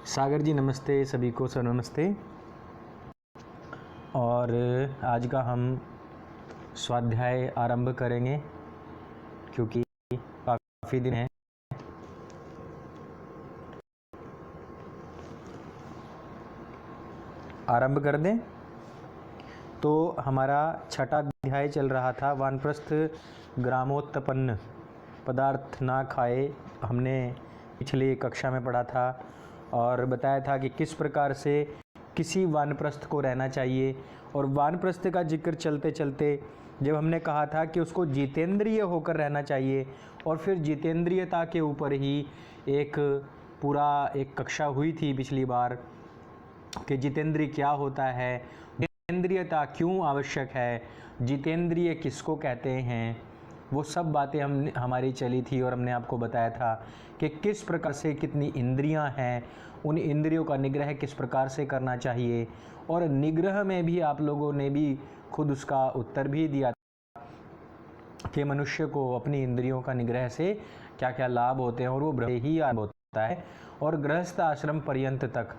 सागर जी नमस्ते, सभी को सर नमस्ते। और आज का हम स्वाध्याय आरंभ करेंगे क्योंकि काफ़ी दिन हैं। आरंभ कर दें तो हमारा छठा अध्याय चल रहा था, वानप्रस्थ ग्रामोत्पन्न पदार्थ ना खाए। हमने पिछली कक्षा में पढ़ा था और बताया था कि किस प्रकार से किसी वानप्रस्थ को रहना चाहिए। और वानप्रस्थ का जिक्र चलते चलते जब हमने कहा था कि उसको जितेंद्रिय होकर रहना चाहिए, और फिर जितेंद्रियता के ऊपर ही एक कक्षा हुई थी पिछली बार कि जितेंद्रिय क्या होता है, जितेंद्रियता क्यों आवश्यक है, जितेंद्रिय किसको कहते हैं, वो सब बातें हमारी चली थी। और हमने आपको बताया था कि किस प्रकार से कितनी इंद्रियां हैं, उन इंद्रियों का निग्रह किस प्रकार से करना चाहिए। और निग्रह में भी आप लोगों ने भी खुद उसका उत्तर भी दिया कि मनुष्य को अपनी इंद्रियों का निग्रह से क्या क्या लाभ होते हैं, और वो ब्रह्म ही लाभ होता है। और गृहस्थ आश्रम पर्यंत तक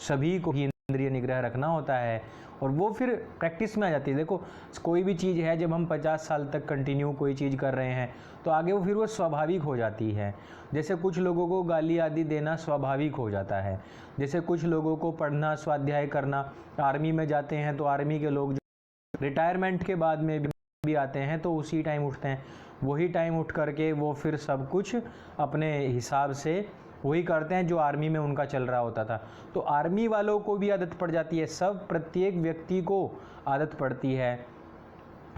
सभी को ही इंद्रिय निग्रह रखना होता है, और वो फिर प्रैक्टिस में आ जाती है। देखो, कोई भी चीज़ है, जब हम 50 साल तक कंटिन्यू कोई चीज़ कर रहे हैं तो आगे वो फिर वो स्वाभाविक हो जाती है। जैसे कुछ लोगों को गाली आदि देना स्वाभाविक हो जाता है, जैसे कुछ लोगों को पढ़ना स्वाध्याय करना, आर्मी में जाते हैं तो आर्मी के लोग जो रिटायरमेंट के बाद में भी आते हैं तो उसी टाइम उठते हैं, वही टाइम उठ करके वो फिर सब कुछ अपने हिसाब से वही करते हैं जो आर्मी में उनका चल रहा होता था। तो आर्मी वालों को भी आदत पड़ जाती है, सब प्रत्येक व्यक्ति को आदत पड़ती है।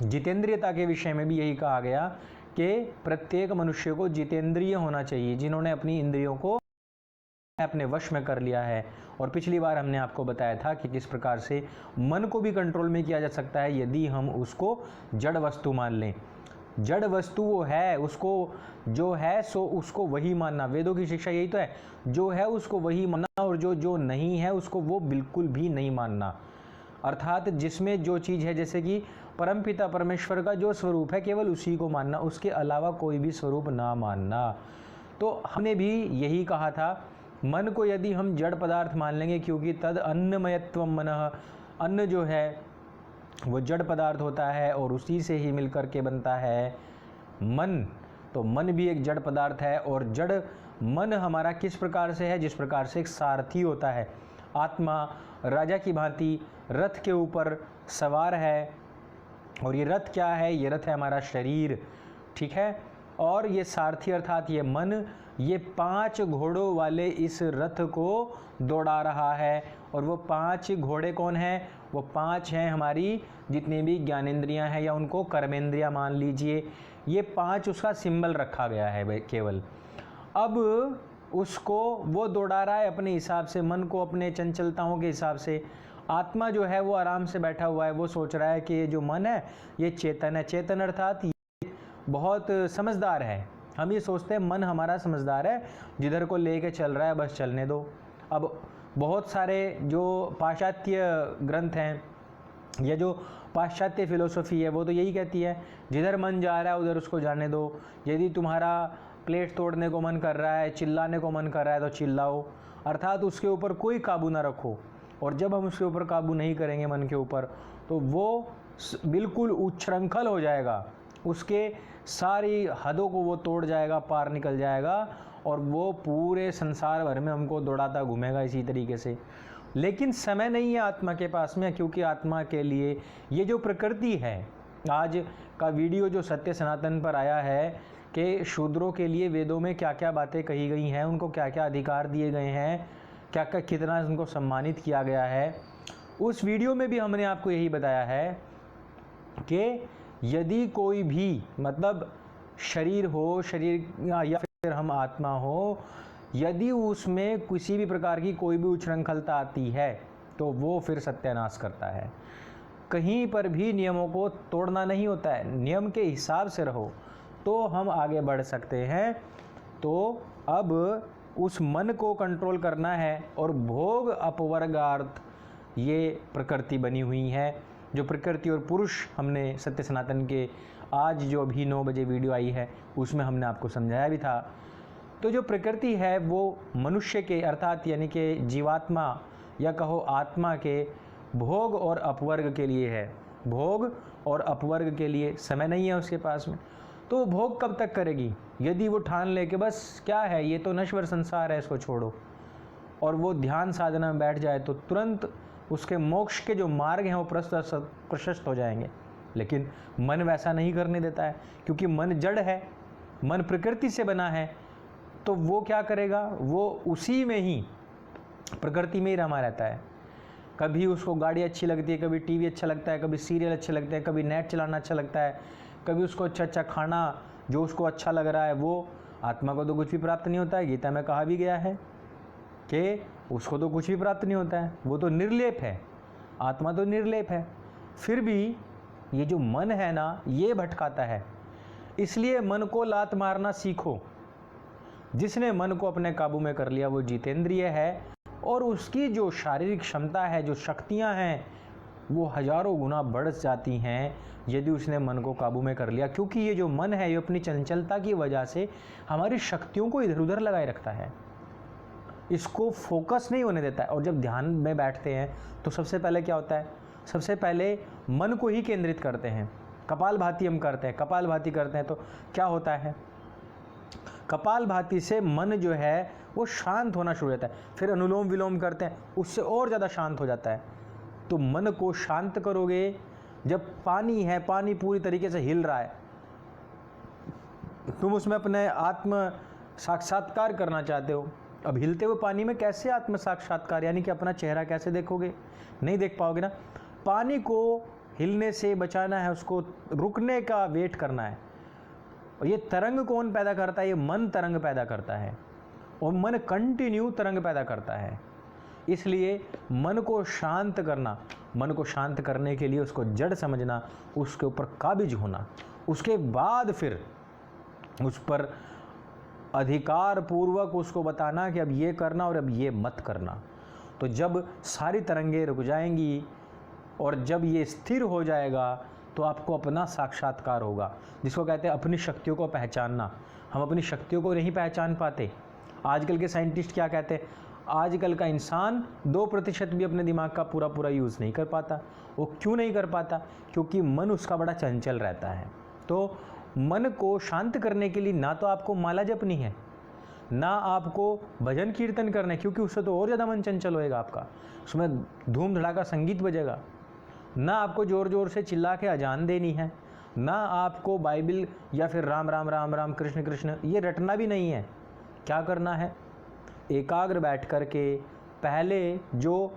जितेंद्रियता के विषय में भी यही कहा गया कि प्रत्येक मनुष्य को जितेंद्रिय होना चाहिए, जिन्होंने अपनी इंद्रियों को अपने वश में कर लिया है। और पिछली बार हमने आपको बताया था कि किस प्रकार से मन को भी कंट्रोल में किया जा सकता है यदि हम उसको जड़ वस्तु मान लें। जड़ वस्तु वो है, उसको जो है सो उसको वही मानना। वेदों की शिक्षा यही तो है, जो है उसको वही मानना, और जो नहीं है उसको वो बिल्कुल भी नहीं मानना। अर्थात जिसमें जो चीज़ है, जैसे कि परमपिता परमेश्वर का जो स्वरूप है केवल उसी को मानना, उसके अलावा कोई भी स्वरूप ना मानना। तो हमने भी यही कहा था, मन को यदि हम जड़ पदार्थ मान लेंगे, क्योंकि तद अन्नमयत्व मनः, अन्न जो है वो जड़ पदार्थ होता है और उसी से ही मिलकर के बनता है मन। तो मन भी एक जड़ पदार्थ है, और जड़ मन हमारा किस प्रकार से है, जिस प्रकार से एक सारथी होता है। आत्मा राजा की भांति रथ के ऊपर सवार है, और ये रथ क्या है, ये रथ है हमारा शरीर, ठीक है। और ये सारथी अर्थात ये मन, ये 5 घोड़ों वाले इस रथ को दौड़ा रहा है। और वो 5 घोड़े कौन हैं, वो 5 हैं हमारी जितनी भी ज्ञानेंद्रियां हैं, या उनको कर्मेंद्रियां मान लीजिए। ये 5 उसका सिंबल रखा गया है केवल। अब उसको वो दौड़ा रहा है अपने हिसाब से, मन को अपने चंचलताओं के हिसाब से। आत्मा जो है वो आराम से बैठा हुआ है, वो सोच रहा है कि ये जो मन है ये चेतन है। चेतन अर्थात ये बहुत समझदार है। हम ये सोचते हैं मन हमारा समझदार है, जिधर को लेके चल रहा है बस चलने दो। अब बहुत सारे जो पाश्चात्य ग्रंथ हैं या जो पाश्चात्य फिलोसफी है वो तो यही कहती है, जिधर मन जा रहा है उधर उसको जाने दो। यदि तुम्हारा प्लेट तोड़ने को मन कर रहा है, चिल्लाने को मन कर रहा है तो चिल्लाओ, अर्थात उसके ऊपर कोई काबू ना रखो। और जब हम उसके ऊपर काबू नहीं करेंगे मन के ऊपर, तो वो बिल्कुल उच्छृंखल हो जाएगा, उसके सारी हदों को वो तोड़ जाएगा, पार निकल जाएगा, और वो पूरे संसार भर में हमको दौड़ाता घूमेगा इसी तरीके से। लेकिन समय नहीं है आत्मा के पास में, क्योंकि आत्मा के लिए ये जो प्रकृति है, आज का वीडियो जो सत्य सनातन पर आया है कि शूद्रों के लिए वेदों में क्या क्या बातें कही गई हैं, उनको क्या क्या अधिकार दिए गए हैं, क्या क्या कितना उनको सम्मानित किया गया है, उस वीडियो में भी हमने आपको यही बताया है कि यदि कोई भी मतलब शरीर हो, शरीर या फिर हम आत्मा हो, यदि उसमें किसी भी प्रकार की कोई भी उच्छृंखलता आती है तो वो फिर सत्यानाश करता है। कहीं पर भी नियमों को तोड़ना नहीं होता है, नियम के हिसाब से रहो तो हम आगे बढ़ सकते हैं। तो अब उस मन को कंट्रोल करना है, और भोग अपवर्गार्थ ये प्रकृति बनी हुई है। जो प्रकृति और पुरुष हमने सत्य सनातन के आज जो अभी 9 बजे वीडियो आई है उसमें हमने आपको समझाया भी था तो जो प्रकृति है वो मनुष्य के अर्थात यानी कि जीवात्मा या कहो आत्मा के भोग और अपवर्ग के लिए है। भोग और अपवर्ग के लिए समय नहीं है उसके पास में, तो वो भोग कब तक करेगी? यदि वो ठान ले कि बस क्या है, ये तो नश्वर संसार है, इसको छोड़ो, और वो ध्यान साधना में बैठ जाए तो तुरंत उसके मोक्ष के जो मार्ग हैं वो प्रशस्त हो जाएंगे। लेकिन मन वैसा नहीं करने देता है, क्योंकि मन जड़ है, मन प्रकृति से बना है। तो वो क्या करेगा? वो उसी में ही, प्रकृति में ही रमा रहता है। कभी उसको गाड़ी अच्छी लगती है, कभी टीवी अच्छा लगता है, कभी सीरियल अच्छे लगते हैं, कभी नेट चलाना अच्छा लगता है, कभी उसको अच्छा खाना जो उसको अच्छा लग रहा है। वो आत्मा को तो कुछ भी प्राप्त नहीं होता है। गीता में कहा भी गया है कि उसको तो कुछ भी प्राप्त नहीं होता है, वो तो निर्लेप है, आत्मा तो निर्लेप है। फिर भी ये जो मन है ना, ये भटकाता है। इसलिए मन को लात मारना सीखो। जिसने मन को अपने काबू में कर लिया वो जितेंद्रिय है, और उसकी जो शारीरिक क्षमता है, जो शक्तियां हैं, वो हजारों गुना बढ़ जाती हैं यदि उसने मन को काबू में कर लिया। क्योंकि ये जो मन है ये अपनी चंचलता की वजह से हमारी शक्तियों को इधर उधर लगाए रखता है, इसको फोकस नहीं होने देता है। और जब ध्यान में बैठते हैं तो सबसे पहले क्या होता है? सबसे पहले मन को ही केंद्रित करते हैं। कपालभाति हम करते हैं, कपालभाति करते हैं तो क्या होता है? कपालभाति से मन जो है वो शांत होना शुरू हो जाता है। फिर अनुलोम विलोम करते हैं, उससे और ज़्यादा शांत हो जाता है। तो मन को शांत करोगे, जब पानी है, पानी पूरी तरीके से हिल रहा है, तुम उसमें अपने आत्म साक्षात्कार करना चाहते हो। अब हिलते हुए पानी में कैसे आत्म साक्षात्कार, यानी कि अपना चेहरा कैसे देखोगे? नहीं देख पाओगे ना। पानी को हिलने से बचाना है, उसको रुकने का वेट करना है। और ये तरंग कौन पैदा करता है? ये मन तरंग पैदा करता है, और मन कंटिन्यू तरंग पैदा करता है। इसलिए मन को शांत करना, मन को शांत करने के लिए उसको जड़ समझना, उसके ऊपर काबिज होना, उसके बाद फिर उस पर अधिकार पूर्वक उसको बताना कि अब ये करना और अब ये मत करना। तो जब सारी तरंगें रुक जाएंगी और जब ये स्थिर हो जाएगा तो आपको अपना साक्षात्कार होगा, जिसको कहते हैं अपनी शक्तियों को पहचानना। हम अपनी शक्तियों को नहीं पहचान पाते। आजकल के साइंटिस्ट क्या कहते हैं? आजकल का इंसान 2% भी अपने दिमाग का पूरा यूज़ नहीं कर पाता। वो क्यों नहीं कर पाता? क्योंकि मन उसका बड़ा चंचल रहता है। तो मन को शांत करने के लिए ना तो आपको माला जपनी है, ना आपको भजन कीर्तन करना है, क्योंकि उससे तो और ज़्यादा मन चंचल होएगा आपका, उसमें धूम धड़ाका संगीत बजेगा। ना आपको ज़ोर ज़ोर से चिल्ला के अजान देनी है, ना आपको बाइबल या फिर राम राम राम राम कृष्ण कृष्ण ये रटना भी नहीं है। क्या करना है? एकाग्र बैठ कर के पहले जो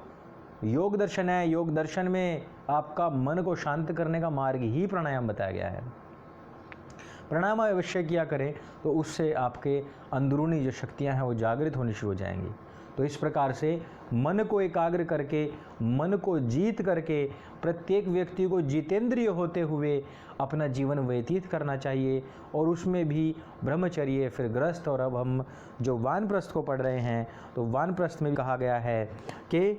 योग दर्शन है, योग दर्शन में आपका मन को शांत करने का मार्ग ही प्राणायाम बताया गया है। प्राणायाम अवश्य किया करें तो उससे आपके अंदरूनी जो शक्तियां हैं वो जागृत होनी शुरू हो जाएंगी। तो इस प्रकार से मन को एकाग्र करके, मन को जीत करके प्रत्येक व्यक्ति को जितेंद्रिय होते हुए अपना जीवन व्यतीत करना चाहिए। और उसमें भी ब्रह्मचर्य, फिर गृहस्थ, और अब हम जो वानप्रस्थ को पढ़ रहे हैं तो वानप्रस्थ में कहा गया है कि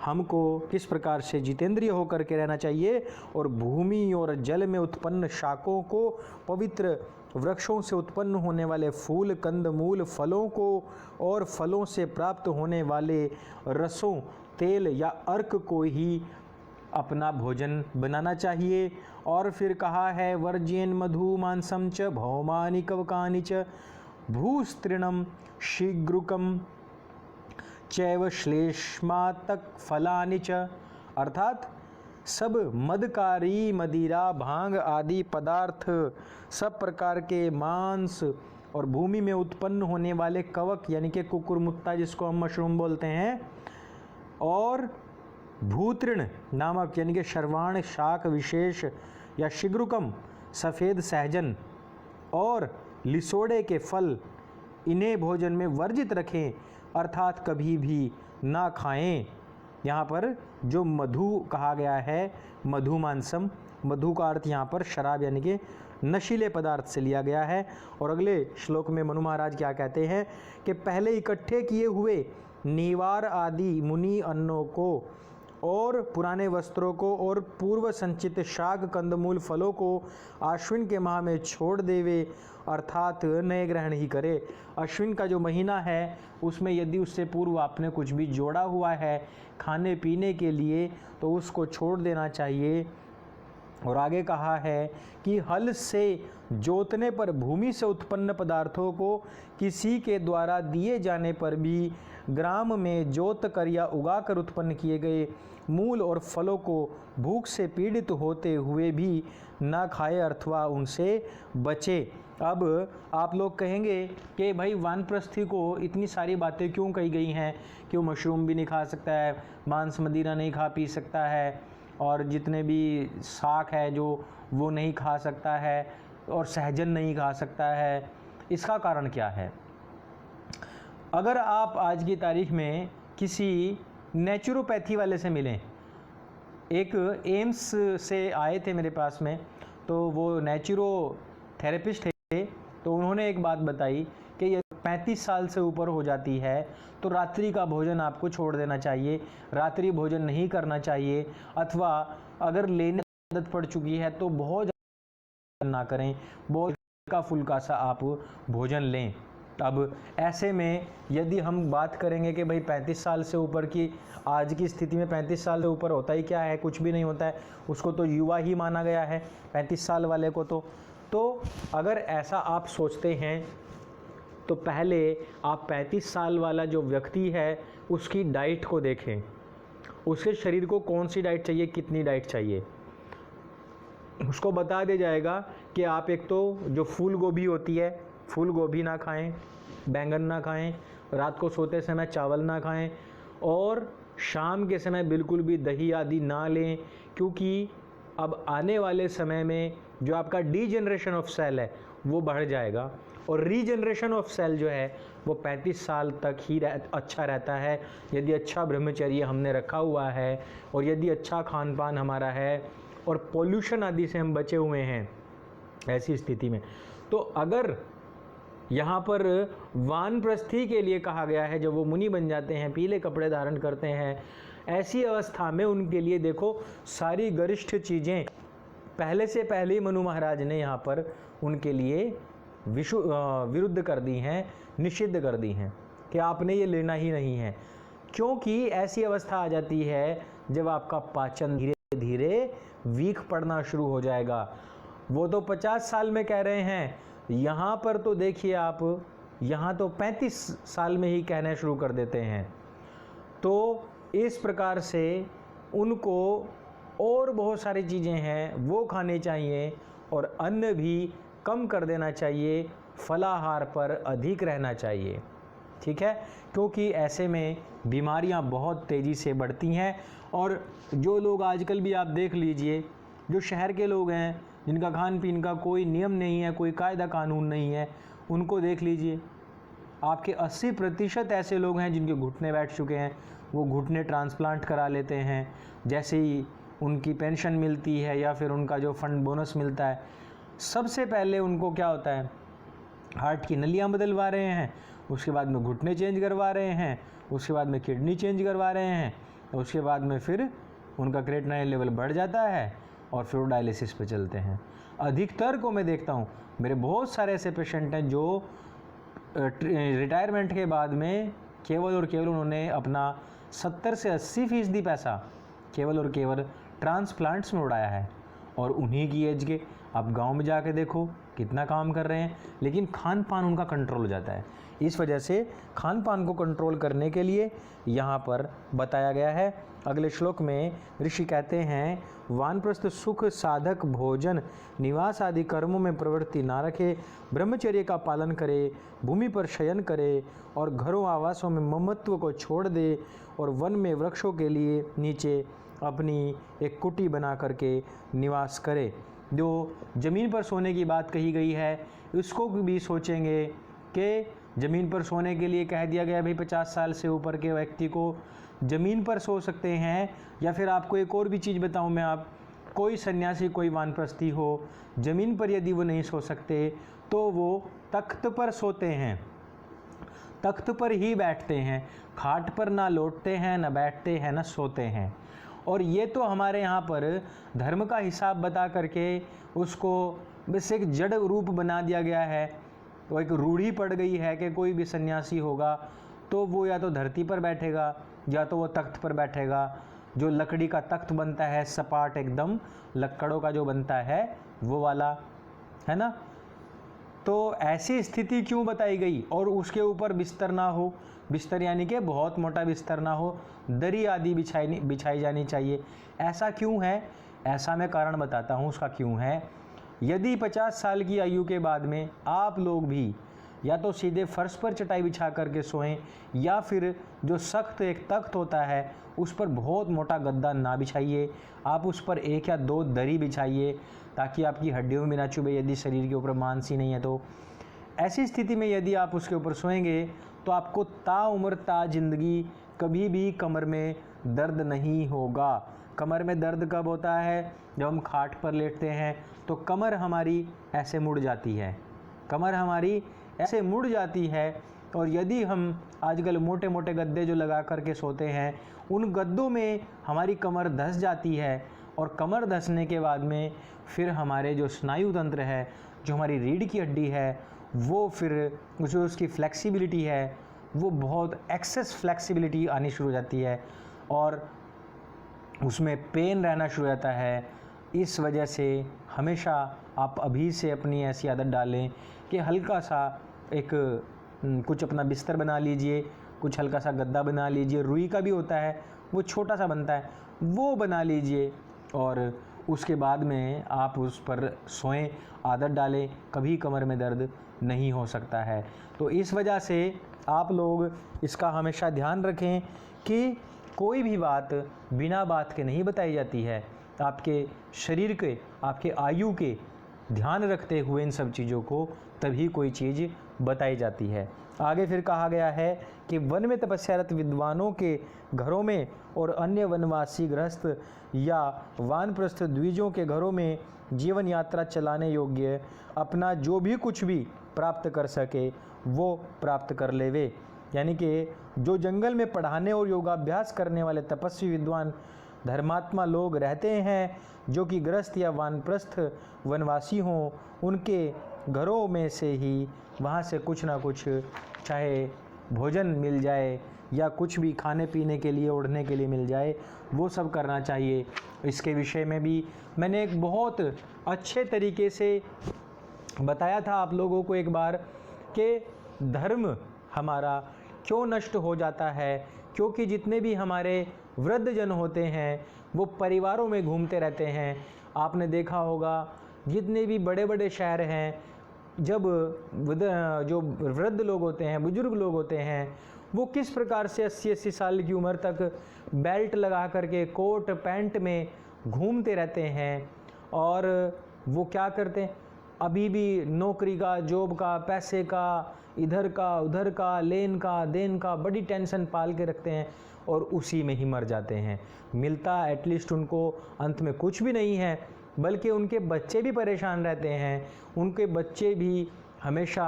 हमको किस प्रकार से जितेंद्रिय होकर के रहना चाहिए। और भूमि और जल में उत्पन्न शाकों को, पवित्र वृक्षों से उत्पन्न होने वाले फूल, कंद, मूल, फलों को और फलों से प्राप्त होने वाले रसों, तेल या अर्क को ही अपना भोजन बनाना चाहिए। और फिर कहा है वर्ज्येन मधु मांसम च भौमानि कवकानि च भूस्तृणम शीघ्रुकम चैव श्लेष्मातक फलानि च, अर्थात सब मदकारी, मदिरा, भांग आदि पदार्थ, सब प्रकार के मांस और भूमि में उत्पन्न होने वाले कवक यानी कि कुकुरमुत्ता जिसको हम मशरूम बोलते हैं, और भूतृण नामक यानी कि शर्वाण शाक विशेष या शिग्रुकम सफ़ेद सहजन और लिसोड़े के फल, इन्हें भोजन में वर्जित रखें, अर्थात कभी भी ना खाएं। यहाँ पर जो मधु कहा गया है, मधु मांसम, मधु का अर्थ यहाँ पर शराब यानी कि नशीले पदार्थ से लिया गया है। और अगले श्लोक में मनु महाराज क्या कहते हैं कि पहले इकट्ठे किए हुए नीवार आदि मुनि अन्नों को और पुराने वस्त्रों को और पूर्व संचित शाक कंदमूल फलों को आश्विन के माह में छोड़ देवे, अर्थात नए ग्रहण ही करे। अश्विन का जो महीना है उसमें यदि उससे पूर्व आपने कुछ भी जोड़ा हुआ है खाने पीने के लिए तो उसको छोड़ देना चाहिए। और आगे कहा है कि हल से जोतने पर भूमि से उत्पन्न पदार्थों को किसी के द्वारा दिए जाने पर भी ग्राम में जोत कर या उगा कर उत्पन्न किए गए मूल और फलों को भूख से पीड़ित होते हुए भी ना खाए अथवा उनसे बचे। अब आप लोग कहेंगे कि भाई वानप्रस्थी को इतनी सारी बातें क्यों कही गई हैं कि वो मशरूम भी नहीं खा सकता है, मांस मदिरा नहीं खा पी सकता है, और जितने भी शाक है जो वो नहीं खा सकता है, और सहजन नहीं खा सकता है। इसका कारण क्या है? अगर आप आज की तारीख में किसी नेचुरोपैथी वाले से मिलें, एक एम्स से आए थे मेरे पास में, तो वो नेचुरो थेरेपिस्ट थे, तो उन्होंने एक बात बताई कि ये 35 साल से ऊपर हो जाती है तो रात्रि का भोजन आपको छोड़ देना चाहिए, रात्रि भोजन नहीं करना चाहिए, अथवा अगर लेने की आदत पड़ चुकी है तो बहुत ना करें, बहुत हल्का फुल्का सा आप भोजन लें। अब ऐसे में यदि हम बात करेंगे कि भाई 35 साल से ऊपर की, आज की स्थिति में 35 साल से ऊपर होता ही क्या है, कुछ भी नहीं होता है, उसको तो युवा ही माना गया है 35 साल वाले को। तो अगर ऐसा आप सोचते हैं तो पहले आप 35 साल वाला जो व्यक्ति है उसकी डाइट को देखें, उसके शरीर को कौन सी डाइट चाहिए, कितनी डाइट चाहिए, उसको बता दिया जाएगा कि आप एक तो जो फूल गोभी होती है, फूल गोभी ना खाएं, बैंगन ना खाएं, रात को सोते समय चावल ना खाएं, और शाम के समय बिल्कुल भी दही आदि ना लें, क्योंकि अब आने वाले समय में जो आपका डीजनरेशन ऑफ सेल है वो बढ़ जाएगा, और रीजनरेशन ऑफ सेल जो है वो 35 साल तक ही अच्छा रहता है यदि अच्छा ब्रह्मचर्य हमने रखा हुआ है, और यदि अच्छा खान पान हमारा है, और पोल्यूशन आदि से हम बचे हुए हैं। ऐसी स्थिति में तो अगर यहाँ पर वानप्रस्थी के लिए कहा गया है, जब वो मुनि बन जाते हैं, पीले कपड़े धारण करते हैं, ऐसी अवस्था में उनके लिए देखो सारी गरिष्ठ चीज़ें पहले से पहले ही मनु महाराज ने यहाँ पर उनके लिए विरुद्ध कर दी हैं, निषिद्ध कर दी हैं कि आपने ये लेना ही नहीं है, क्योंकि ऐसी अवस्था आ जाती है जब आपका पाचन धीरे धीरे वीक पड़ना शुरू हो जाएगा। वो तो 50 साल में कह रहे हैं, यहाँ पर तो देखिए आप, यहाँ तो 35 साल में ही कहना शुरू कर देते हैं। तो इस प्रकार से उनको और बहुत सारी चीज़ें हैं वो खाने चाहिए, और अन्न भी कम कर देना चाहिए, फलाहार पर अधिक रहना चाहिए, ठीक है, क्योंकि ऐसे में बीमारियां बहुत तेज़ी से बढ़ती हैं। और जो लोग आजकल भी आप देख लीजिए, जो शहर के लोग हैं जिनका खान पीन का कोई नियम नहीं है, कोई कायदा कानून नहीं है, उनको देख लीजिए, आपके 80% ऐसे लोग हैं जिनके घुटने बैठ चुके हैं, वो घुटने ट्रांसप्लांट करा लेते हैं। जैसे ही उनकी पेंशन मिलती है या फिर उनका जो फंड बोनस मिलता है, सबसे पहले उनको क्या होता है, हार्ट की नलियाँ बदलवा रहे हैं, उसके बाद में घुटने चेंज करवा रहे हैं, उसके बाद में किडनी चेंज करवा रहे हैं, उसके बाद में फिर उनका क्रेटिनाइन लेवल बढ़ जाता है और फिर वो डायलिसिस पे चलते हैं। अधिकतर को मैं देखता हूँ, मेरे बहुत सारे ऐसे पेशेंट हैं जो रिटायरमेंट के बाद में केवल और केवल उन्होंने अपना 70 से 80% पैसा केवल और केवल ट्रांसप्लांट्स में उड़ाया है, और उन्हीं की एज के आप गांव में जाके देखो कितना काम कर रहे हैं, लेकिन खान पान उनका कंट्रोल हो जाता है। इस वजह से खान पान को कंट्रोल करने के लिए यहाँ पर बताया गया है। अगले श्लोक में ऋषि कहते हैं, वानप्रस्थ सुख साधक भोजन निवास आदि कर्मों में प्रवृत्ति ना रखे, ब्रह्मचर्य का पालन करे, भूमि पर शयन करे, और घरों आवासों में ममत्व को छोड़ दे, और वन में वृक्षों के लिए नीचे अपनी एक कुटी बना करके निवास करे। जो ज़मीन पर सोने की बात कही गई है, इसको भी सोचेंगे कि ज़मीन पर सोने के लिए कह दिया गया भाई 50 साल से ऊपर के व्यक्ति को ज़मीन पर सो सकते हैं। या फिर आपको एक और भी चीज़ बताऊं मैं, आप कोई सन्यासी कोई वानप्रस्थी हो, ज़मीन पर यदि वो नहीं सो सकते तो वो तख्त पर सोते हैं, तख्त पर ही बैठते हैं, खाट पर ना लौटते हैं, ना बैठते हैं, ना सोते हैं। और ये तो हमारे यहाँ पर धर्म का हिसाब बता करके उसको बस एक जड़ रूप बना दिया गया है। वो एक रूढ़ी पड़ गई है कि कोई भी सन्यासी होगा तो वो या तो धरती पर बैठेगा या तो वो तख्त पर बैठेगा। जो लकड़ी का तख्त बनता है सपाट एकदम लकड़ों का जो बनता है वो वाला, है ना। तो ऐसी स्थिति क्यों बताई गई, और उसके ऊपर बिस्तर ना हो, बिस्तर यानी कि बहुत मोटा बिस्तर ना हो, दरी आदि बिछाई जानी चाहिए। ऐसा क्यों है? ऐसा मैं कारण बताता हूँ उसका क्यों है। यदि 50 साल की आयु के बाद में आप लोग भी या तो सीधे फर्श पर चटाई बिछा करके सोएं, या फिर जो सख्त एक तख्त होता है उस पर बहुत मोटा गद्दा ना बिछाइए, आप उस पर 1 या 2 दरी बिछाइए ताकि आपकी हड्डियों में ना चुभे, यदि शरीर के ऊपर मांस ही नहीं है तो। ऐसी स्थिति में यदि आप उसके ऊपर सोएंगे तो आपको ताउम्र ता जिंदगी कभी भी कमर में दर्द नहीं होगा। कमर में दर्द कब होता है? जब हम खाट पर लेटते हैं तो कमर हमारी ऐसे मुड़ जाती है, कमर हमारी ऐसे मुड़ जाती है। और यदि हम आजकल मोटे मोटे गद्दे जो लगा करके सोते हैं उन गद्दों में हमारी कमर धंस जाती है, और कमर धंसने के बाद में फिर हमारे जो स्नायु तंत्र है, जो हमारी रीढ़ की हड्डी है, वो फिर जो उसकी फ्लेक्सिबिलिटी है वो बहुत एक्सेस फ्लेक्सिबिलिटी आनी शुरू हो जाती है और उसमें पेन रहना शुरू हो जाता है। इस वजह से हमेशा आप अभी से अपनी ऐसी आदत डालें कि हल्का सा एक कुछ अपना बिस्तर बना लीजिए, कुछ हल्का सा गद्दा बना लीजिए, रुई का भी होता है वो छोटा सा बनता है, वो बना लीजिए और उसके बाद में आप उस पर सोएं, आदत डालें, कभी कमर में दर्द नहीं हो सकता है। तो इस वजह से आप लोग इसका हमेशा ध्यान रखें कि कोई भी बात बिना बात के नहीं बताई जाती है। आपके शरीर के, आपके आयु के ध्यान रखते हुए इन सब चीज़ों को तभी कोई चीज़ बताई जाती है। आगे फिर कहा गया है कि वन में तपस्यारत विद्वानों के घरों में और अन्य वनवासी गृहस्थ या वानप्रस्थ द्विजों के घरों में जीवन यात्रा चलाने योग्य अपना जो भी कुछ भी प्राप्त कर सके वो प्राप्त कर लेवे। यानी कि जो जंगल में पढ़ाने और योगाभ्यास करने वाले तपस्वी विद्वान धर्मात्मा लोग रहते हैं, जो कि गृहस्थ या वानप्रस्थ वनवासी हों, उनके घरों में से ही वहाँ से कुछ ना कुछ चाहे भोजन मिल जाए या कुछ भी खाने पीने के लिए, ओढ़ने के लिए मिल जाए, वो सब करना चाहिए। इसके विषय में भी मैंने एक बहुत अच्छे तरीके से बताया था आप लोगों को एक बार कि धर्म हमारा क्यों नष्ट हो जाता है, क्योंकि जितने भी हमारे वृद्धजन होते हैं वो परिवारों में घूमते रहते हैं। आपने देखा होगा जितने भी बड़े बड़े शहर हैं, जब जो वृद्ध लोग होते हैं, बुजुर्ग लोग होते हैं, वो किस प्रकार से 80-80 साल की उम्र तक बेल्ट लगा करके कोट पैंट में घूमते रहते हैं। और वो क्या करते हैं, अभी भी नौकरी का, जॉब का, पैसे का, इधर का उधर का, लेन का देन का बड़ी टेंशन पाल के रखते हैं और उसी में ही मर जाते हैं। मिलता एटलीस्ट उनको अंत में कुछ भी नहीं है, बल्कि उनके बच्चे भी परेशान रहते हैं। उनके बच्चे भी हमेशा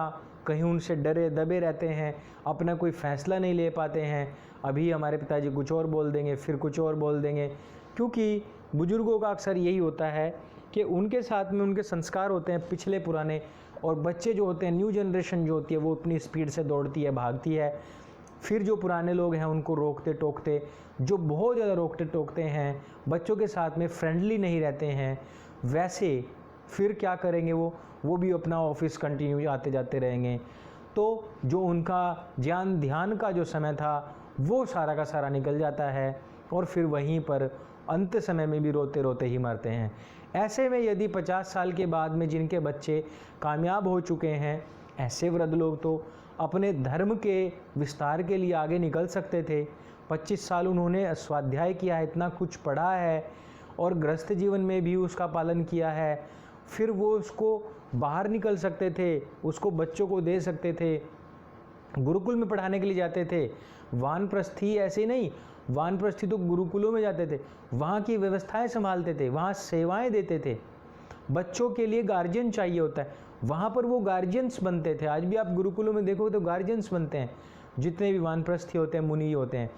कहीं उनसे डरे दबे रहते हैं, अपना कोई फ़ैसला नहीं ले पाते हैं। अभी हमारे पिताजी कुछ और बोल देंगे, फिर कुछ और बोल देंगे, क्योंकि बुज़ुर्गों का अक्सर यही होता है कि उनके साथ में उनके संस्कार होते हैं पिछले पुराने, और बच्चे जो होते हैं, न्यू जनरेशन जो होती है, वो अपनी स्पीड से दौड़ती है, भागती है। फिर जो पुराने लोग हैं उनको रोकते टोकते, जो बहुत ज़्यादा रोकते टोकते हैं, बच्चों के साथ में फ्रेंडली नहीं रहते हैं, वैसे फिर क्या करेंगे वो भी अपना ऑफिस कंटिन्यू आते जाते रहेंगे। तो जो उनका ध्यान का जो समय था वो सारा का सारा निकल जाता है और फिर वहीं पर अंत समय में भी रोते रोते ही मरते हैं। ऐसे में यदि 50 साल के बाद में जिनके बच्चे कामयाब हो चुके हैं, ऐसे वृद्ध लोग तो अपने धर्म के विस्तार के लिए आगे निकल सकते थे। 25 साल उन्होंने स्वाध्याय किया है, इतना कुछ पढ़ा है और गृहस्थ जीवन में भी उसका पालन किया है, फिर वो उसको बाहर निकल सकते थे, उसको बच्चों को दे सकते थे, गुरुकुल में पढ़ाने के लिए जाते थे। वानप्रस्थी ऐसे नहीं, वानप्रस्थी तो गुरुकुलों में जाते थे, वहाँ की व्यवस्थाएं संभालते थे, वहाँ सेवाएं देते थे। बच्चों के लिए गार्जियन चाहिए होता है, वहाँ पर वो गार्जियंस बनते थे। आज भी आप गुरुकुलों में देखोगे तो गार्जियंस बनते हैं, जितने भी वानप्रस्थी होते हैं, मुनि होते हैं,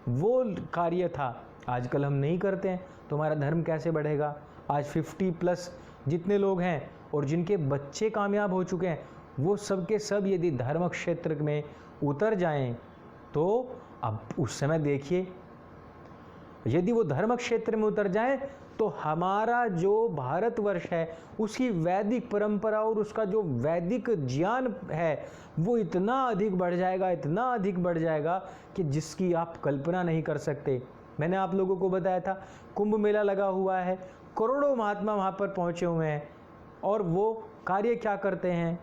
वो कार्य था। आजकल हम नहीं करते हैं तो हमारा धर्म कैसे बढ़ेगा। आज 50+ जितने लोग हैं और जिनके बच्चे कामयाब हो चुके हैं, वो सब के सब यदि धर्म क्षेत्र में उतर जाएं तो अब उस समय देखिए, यदि वो धर्म क्षेत्र में उतर जाएं तो हमारा जो भारतवर्ष है उसकी वैदिक परंपरा और उसका जो वैदिक ज्ञान है वो इतना अधिक बढ़ जाएगा, इतना अधिक बढ़ जाएगा कि जिसकी आप कल्पना नहीं कर सकते। मैंने आप लोगों को बताया था, कुंभ मेला लगा हुआ है, करोड़ों महात्मा वहाँ पर पहुँचे हुए हैं और वो कार्य क्या करते हैं,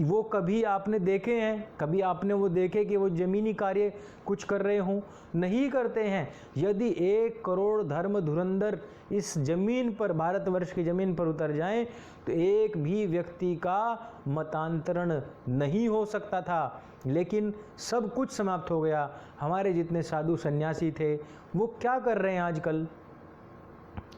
वो कभी आपने देखे हैं, कभी आपने वो देखे कि वो जमीनी कार्य कुछ कर रहे हों? नहीं करते हैं। यदि 1 करोड़ धर्म धुरंधर इस जमीन पर, भारतवर्ष की जमीन पर उतर जाएं तो एक भी व्यक्ति का मतांतरण नहीं हो सकता था, लेकिन सब कुछ समाप्त हो गया। हमारे जितने साधु सन्यासी थे वो क्या कर रहे हैं आजकल?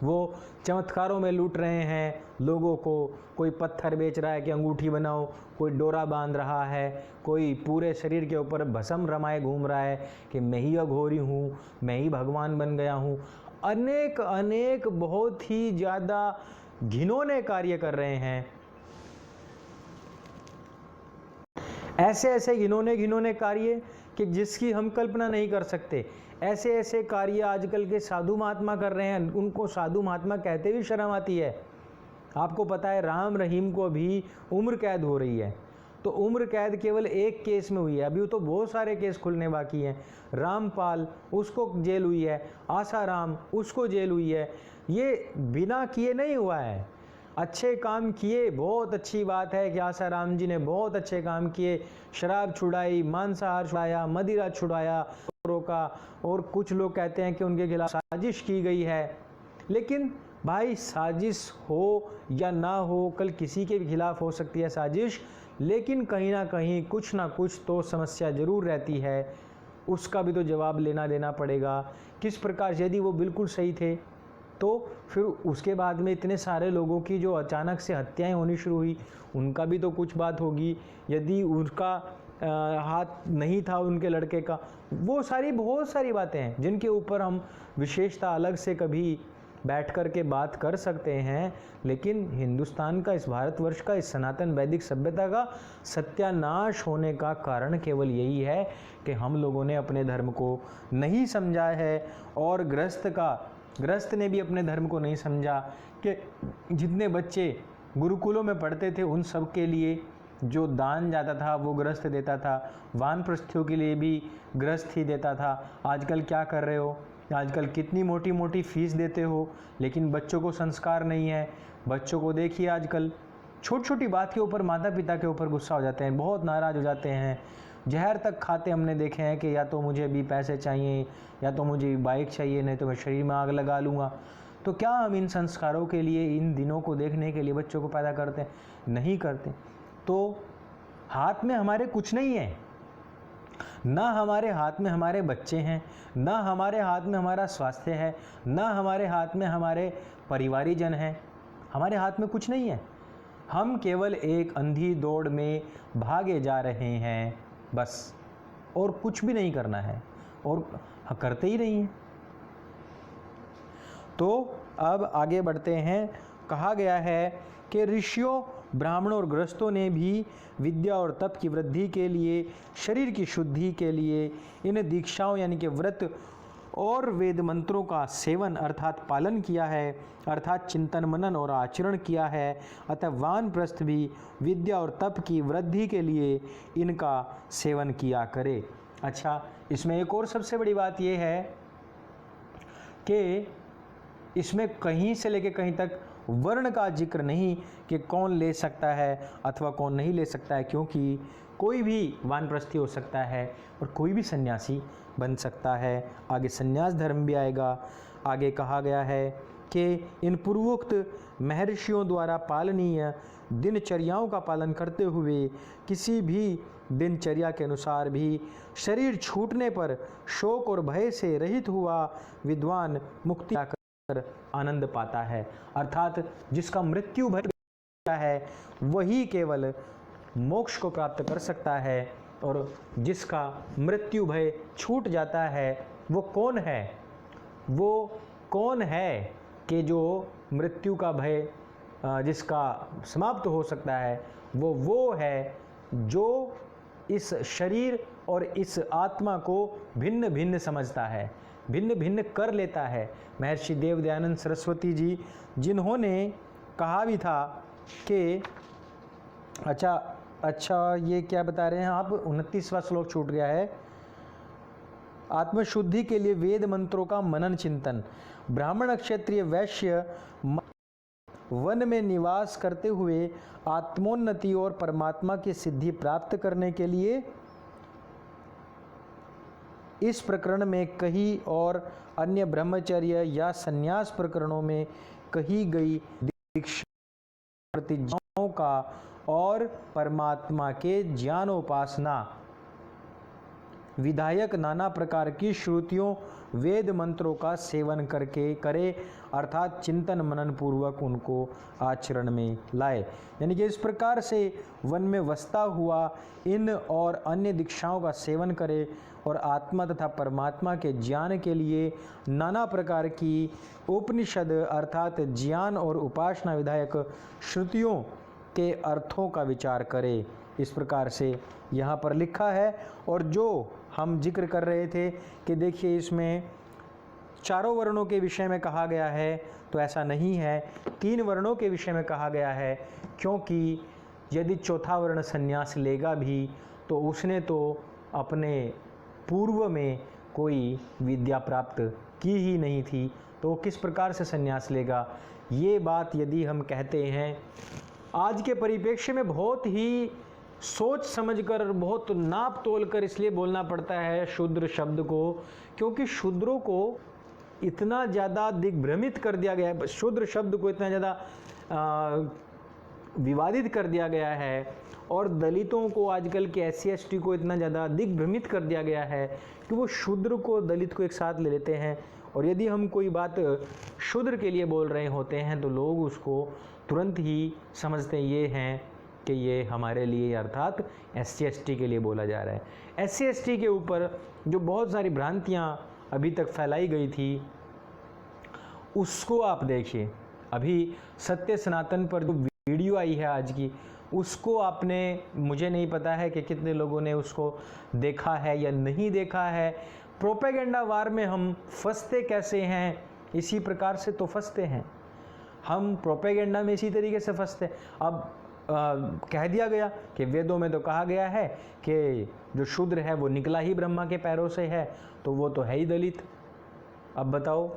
वो चमत्कारों में लूट रहे हैं लोगों को। कोई पत्थर बेच रहा है कि अंगूठी बनाओ, कोई डोरा बांध रहा है, कोई पूरे शरीर के ऊपर भस्म रमाए घूम रहा है कि मैं ही अघोरी हूँ, मैं ही भगवान बन गया हूँ। अनेक अनेक बहुत ही ज़्यादा घिनौने कार्य कर रहे हैं। ऐसे ऐसे घिनौने कार्य कि जिसकी हम कल्पना नहीं कर सकते। ऐसे ऐसे कार्य आजकल के साधु महात्मा कर रहे हैं, उनको साधु महात्मा कहते भी शर्म आती है। आपको पता है राम रहीम को भी उम्र कैद हो रही है, तो उम्र कैद केवल एक केस में हुई है, अभी तो बहुत सारे केस खुलने बाकी हैं। रामपाल, उसको जेल हुई है, आसाराम, उसको जेल हुई है। ये बिना किए नहीं हुआ है, अच्छे काम किए। बहुत अच्छी बात है कि आसाराम जी ने बहुत अच्छे काम किए, शराब छुड़ाई, मांसाहार छुड़ाया, मदिरा छुड़ाया, रोका। और कुछ लोग कहते हैं कि उनके खिलाफ साजिश की गई है, लेकिन भाई साजिश हो या ना हो, कल किसी के भी खिलाफ हो सकती है साजिश, लेकिन कहीं ना कहीं कुछ ना कुछ तो समस्या ज़रूर रहती है, उसका भी तो जवाब देना पड़ेगा। किस प्रकार, यदि वो बिल्कुल सही थे तो फिर उसके बाद में इतने सारे लोगों की जो अचानक से हत्याएं होनी शुरू हुई, उनका भी तो कुछ बात होगी। यदि उनका हाथ नहीं था उनके लड़के का, वो बहुत सारी बातें हैं जिनके ऊपर हम विशेषता अलग से कभी बैठ कर के बात कर सकते हैं। लेकिन हिंदुस्तान का, इस भारतवर्ष का, इस सनातन वैदिक सभ्यता का सत्यानाश होने का कारण केवल यही है कि हम लोगों ने अपने धर्म को नहीं समझा है, और गृहस्थ ने भी अपने धर्म को नहीं समझा कि जितने बच्चे गुरुकुलों में पढ़ते थे उन सब के लिए जो दान जाता था वो गृहस्थ देता था, वानप्रस्थियों के लिए भी गृहस्थ ही देता था। आजकल क्या कर रहे हो? आजकल कितनी मोटी मोटी फीस देते हो, लेकिन बच्चों को संस्कार नहीं है। बच्चों को देखिए आजकल छोटी छोटी बात के ऊपर माता पिता के ऊपर गुस्सा हो जाते हैं, बहुत नाराज़ हो जाते हैं, जहर तक खाते हमने देखे हैं कि या तो मुझे भी पैसे चाहिए, या तो मुझे बाइक चाहिए, नहीं तो मैं शरीर में आग लगा लूँगा। तो क्या हम इन संस्कारों के लिए, इन दिनों को देखने के लिए बच्चों को पैदा करते हैं? नहीं करते। तो हाथ में हमारे कुछ नहीं है, ना हमारे हाथ में हमारे बच्चे हैं, ना हमारे हाथ में हमारा स्वास्थ्य है, ना हमारे हाथ में हमारे परिवारीजन हैं। हमारे हाथ में कुछ नहीं है। हम केवल एक अंधी दौड़ में भागे जा रहे हैं बस, और कुछ भी नहीं करना है, और करते ही नहीं हैं। तो अब आगे बढ़ते हैं। कहा गया है कि ऋषियों, ब्राह्मणों और गृहस्थों ने भी विद्या और तप की वृद्धि के लिए, शरीर की शुद्धि के लिए इन दीक्षाओं यानी कि व्रत और वेद मंत्रों का सेवन अर्थात पालन किया है, अर्थात चिंतन मनन और आचरण किया है। अतः वानप्रस्थ भी विद्या और तप की वृद्धि के लिए इनका सेवन किया करे। अच्छा, इसमें एक और सबसे बड़ी बात यह है कि इसमें कहीं से लेकर कहीं तक वर्ण का जिक्र नहीं कि कौन ले सकता है अथवा कौन नहीं ले सकता है, क्योंकि कोई भी वानप्रस्थी हो सकता है और कोई भी सन्यासी बन सकता है। आगे सन्यास धर्म भी आएगा। आगे कहा गया है कि इन पूर्वोक्त महर्षियों द्वारा पालनीय दिनचर्याओं का पालन करते हुए किसी भी दिनचर्या के अनुसार भी शरीर छूटने पर शोक और भय से रहित हुआ विद्वान मुक्ति कर आनंद पाता है। अर्थात जिसका मृत्यु भय है वही केवल मोक्ष को प्राप्त कर सकता है, और जिसका मृत्यु भय छूट जाता है वो कौन है? वो कौन है कि जो मृत्यु का भय जिसका समाप्त हो सकता है, वो है जो इस शरीर और इस आत्मा को भिन्न भिन्न समझता है, भिन्न भिन्न कर लेता है। महर्षि देव दयानंद सरस्वती जी, जिन्होंने कहा भी था कि अच्छा ये क्या बता रहे हैं आप, 29वां श्लोक छूट गया है। आत्मशुद्धि के लिए वेद मंत्रों का मनन चिंतन। ब्राह्मण, क्षत्रिय, वैश्य वन में निवास करते हुए आत्मोन्नति और परमात्मा की सिद्धि प्राप्त करने के लिए इस प्रकरण में कही और अन्य ब्रह्मचर्य या संन्यास प्रकरणों में कही गई दीक्षा, प्रतिज्ञाओं का और परमात्मा के ज्ञानोपासना विधायक नाना प्रकार की श्रुतियों वेद मंत्रों का सेवन करके करे, अर्थात चिंतन मनन पूर्वक उनको आचरण में लाए। यानी कि इस प्रकार से वन में वसता हुआ इन और अन्य दीक्षाओं का सेवन करे और आत्मा तथा परमात्मा के ज्ञान के लिए नाना प्रकार की उपनिषद अर्थात ज्ञान और उपासना विधायक श्रुतियों के अर्थों का विचार करे। इस प्रकार से यहाँ पर लिखा है। और जो हम जिक्र कर रहे थे कि देखिए इसमें चारों वर्णों के विषय में कहा गया है, तो ऐसा नहीं है, 3 वर्णों के विषय में कहा गया है, क्योंकि यदि चौथा वर्ण संन्यास लेगा भी तो उसने तो अपने पूर्व में कोई विद्या प्राप्त की ही नहीं थी, तो वो किस प्रकार से संन्यास लेगा। ये बात यदि हम कहते हैं आज के परिप्रेक्ष्य में बहुत ही सोच समझकर, बहुत नाप तोल कर इसलिए बोलना पड़ता है शूद्र शब्द को, क्योंकि शूद्रों को इतना ज़्यादा दिग्भ्रमित कर दिया गया है, शूद्र शब्द को इतना ज़्यादा विवादित कर दिया गया है, और दलितों को आजकल के SC ST को इतना ज़्यादा दिग्भ्रमित कर दिया गया है कि वो शूद्र को दलित को एक साथ ले लेते हैं। और यदि हम कोई बात शूद्र के लिए बोल रहे होते हैं तो लोग उसको तुरंत ही समझते ये हैं कि ये हमारे लिए अर्थात SC ST के लिए बोला जा रहा है। SC ST के ऊपर जो बहुत सारी भ्रांतियाँ अभी तक फैलाई गई थी उसको आप देखिए। अभी सत्य सनातन पर जो वीडियो आई है आज की, उसको आपने, मुझे नहीं पता है कि कितने लोगों ने उसको देखा है या नहीं देखा है। प्रोपेगेंडा वार में हम फंसते कैसे हैं, इसी प्रकार से तो फंसते हैं हम, प्रोपेगेंडा में इसी तरीके से फंसते। अब कह दिया गया कि वेदों में तो कहा गया है कि जो शूद्र है वो निकला ही ब्रह्मा के पैरों से है, तो वो तो है ही दलित। अब बताओ,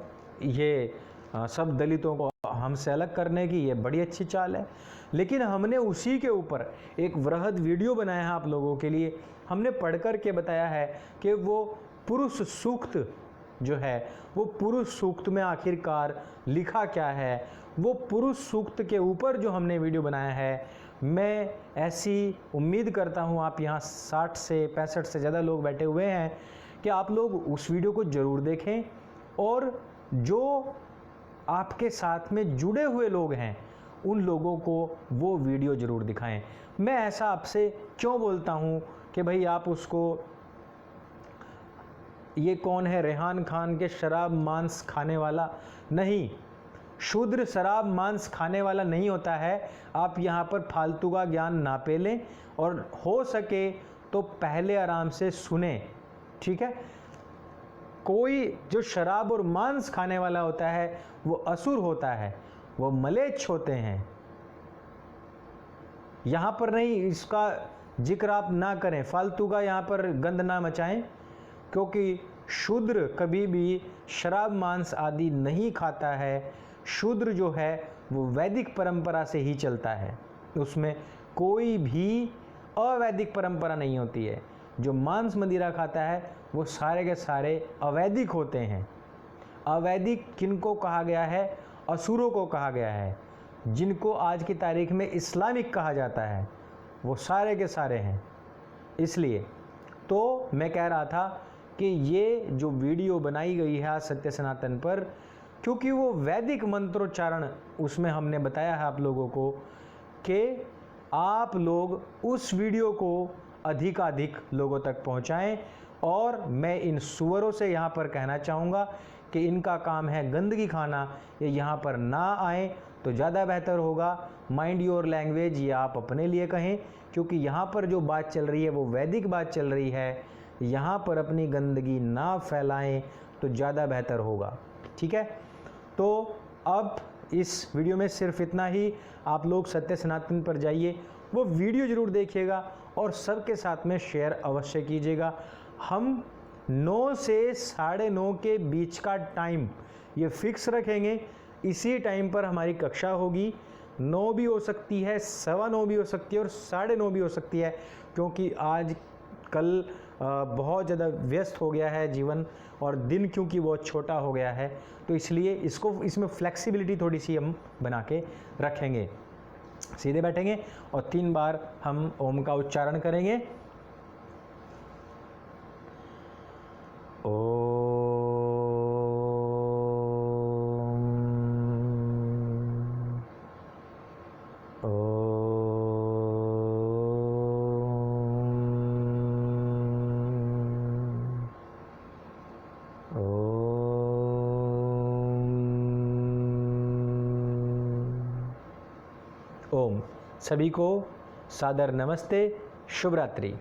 ये सब दलितों को हमसे अलग करने की ये बड़ी अच्छी चाल है। लेकिन हमने उसी के ऊपर एक वृहद वीडियो बनाया है आप लोगों के लिए। हमने पढ़ कर के बताया है कि वो पुरुष सूक्त जो है, वो पुरुष सूक्त में आखिरकार लिखा क्या है। वो पुरुष सूक्त के ऊपर जो हमने वीडियो बनाया है, मैं ऐसी उम्मीद करता हूँ, आप यहाँ 60 से 65 से ज़्यादा लोग बैठे हुए हैं, कि आप लोग उस वीडियो को ज़रूर देखें और जो आपके साथ में जुड़े हुए लोग हैं उन लोगों को वो वीडियो ज़रूर दिखाएं। मैं ऐसा आपसे क्यों बोलता हूँ कि भाई आप उसको, ये कौन है रेहान खान के शराब मांस खाने वाला, नहीं, शूद्र शराब मांस खाने वाला नहीं होता है। आप यहाँ पर फालतू का ज्ञान ना पेलें और हो सके तो पहले आराम से सुने, ठीक है। कोई जो शराब और मांस खाने वाला होता है वो असुर होता है, वो मलेच्छ होते हैं। यहाँ पर नहीं, इसका जिक्र आप ना करें, फालतू का यहाँ पर गंद ना मचाएं, क्योंकि शूद्र कभी भी शराब मांस आदि नहीं खाता है। शूद्र जो है वो वैदिक परंपरा से ही चलता है, उसमें कोई भी अवैदिक परंपरा नहीं होती है। जो मांस मदिरा खाता है वो सारे के सारे अवैदिक होते हैं। अवैदिक किनको कहा गया है? असुरों को कहा गया है, जिनको आज की तारीख में इस्लामिक कहा जाता है, वो सारे के सारे हैं। इसलिए तो मैं कह रहा था कि ये जो वीडियो बनाई गई है सत्य सनातन पर, क्योंकि वो वैदिक मंत्रोच्चारण उसमें हमने बताया है आप लोगों को, कि आप लोग उस वीडियो को अधिकाधिक लोगों तक पहुंचाएं। और मैं इन सुअरों से यहाँ पर कहना चाहूँगा कि इनका काम है गंदगी खाना, ये यहाँ पर ना आए तो ज़्यादा बेहतर होगा। माइंड योर लैंग्वेज ये आप अपने लिए कहें, क्योंकि यहाँ पर जो बात चल रही है वो वैदिक बात चल रही है। यहाँ पर अपनी गंदगी ना फैलाएं तो ज़्यादा बेहतर होगा। ठीक है, तो अब इस वीडियो में सिर्फ इतना ही। आप लोग सत्य सनातन पर जाइए, वो वीडियो ज़रूर देखिएगा और सबके साथ में शेयर अवश्य कीजिएगा। हम 9 से 9:30 के बीच का टाइम ये फिक्स रखेंगे। इसी टाइम पर हमारी कक्षा होगी। 9 भी हो सकती है, 9:15 भी हो सकती है और 9:30 भी हो सकती है, क्योंकि आज कल बहुत ज़्यादा व्यस्त हो गया है जीवन और दिन क्योंकि बहुत छोटा हो गया है, तो इसलिए इसमें फ्लेक्सिबिलिटी थोड़ी सी हम बना के रखेंगे। सीधे बैठेंगे और 3 बार हम ओम का उच्चारण करेंगे। ओम। सभी को सादर नमस्ते, शुभ रात्रि।